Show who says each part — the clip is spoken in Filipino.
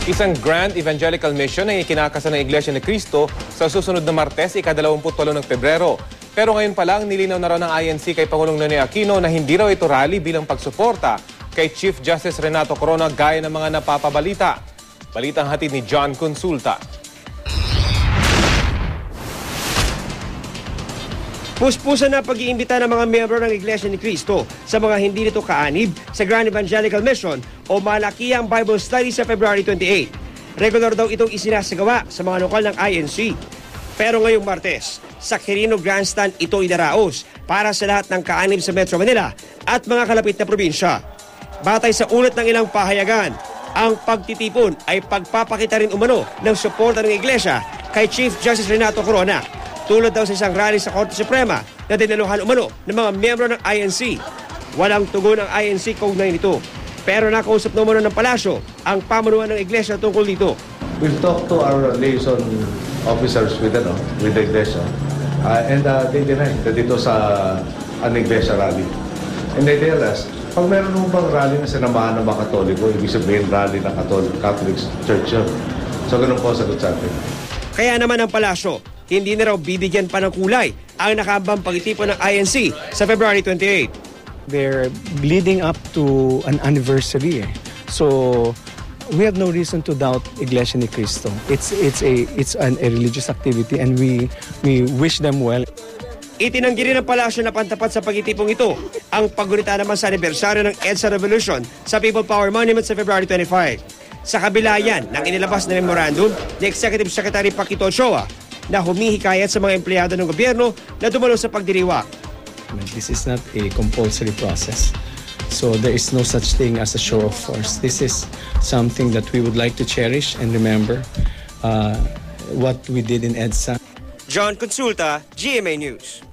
Speaker 1: Isang grand evangelical mission ang ikinakasa ng Iglesia ni Cristo sa susunod na Martes, ika-28 ng Pebrero. Pero ngayon pa lang, nilinaw na raw ng INC kay Pangulong Ninoy Aquino na hindi raw ito rally bilang pagsuporta kay Chief Justice Renato Corona gaya ng mga napapabalita. Balitang hatid ni John Consulta.
Speaker 2: Puspusan na pag-iimbita ng mga miyembro ng Iglesia ni Cristo sa mga hindi nito kaanib sa Grand Evangelical Mission o Malakihang Bible Study sa February 28. Regular daw itong isinasagawa sa mga lokal ng INC. Pero ngayong Martes, sa Quirino Grandstand ito idaraos para sa lahat ng kaanib sa Metro Manila at mga kalapit na probinsya. Batay sa ulat ng ilang pahayagan, ang pagtitipon ay pagpapakita rin umano ng suporta ng Iglesia kay Chief Justice Renato Corona. Tulad daw sa isang rally sa Korte Suprema na dinaluhan umano ng mga miyembro ng INC. Walang tugon ang INC kaugnay nito. Pero nakausap na umano ng palasyo ang pamunuan ng Iglesia tungkol dito.
Speaker 3: We've talked to our liaison officers with the Iglesia and they denied that ito sa an Iglesia rally. And they tell us, pag meron mo bang rally na sinamahan ng mga Katoliko, ibig sabihin rally ng Catholic Church yun. So ganun po sagot sa atin.
Speaker 2: Kaya naman ang palasyo, hindi na raw bibigyan pa ng kulay ang nakabang pagtitipon ng INC sa February 28.
Speaker 4: They're leading up to an anniversary. So we have no reason to doubt Iglesia ni Cristo. It's a religious activity and we wish them well.
Speaker 2: Itinanggi rin ng palasyo na pantapat sa pagtitipong ito ang paggunita naman sa anibersaryo ng EDSA Revolution sa People Power Monument sa February 25. Sa kabila yan ng inilabas na memorandum ni Executive Secretary Paquito Ochoa na humihikayat sa mga empleyado ng gobyerno na dumalo sa pagdiriwang.
Speaker 4: This is not a compulsory process. So there is no such thing as a show of force. This is something that we would like to cherish and remember what we did in EDSA.
Speaker 2: John Consulta, GMA News.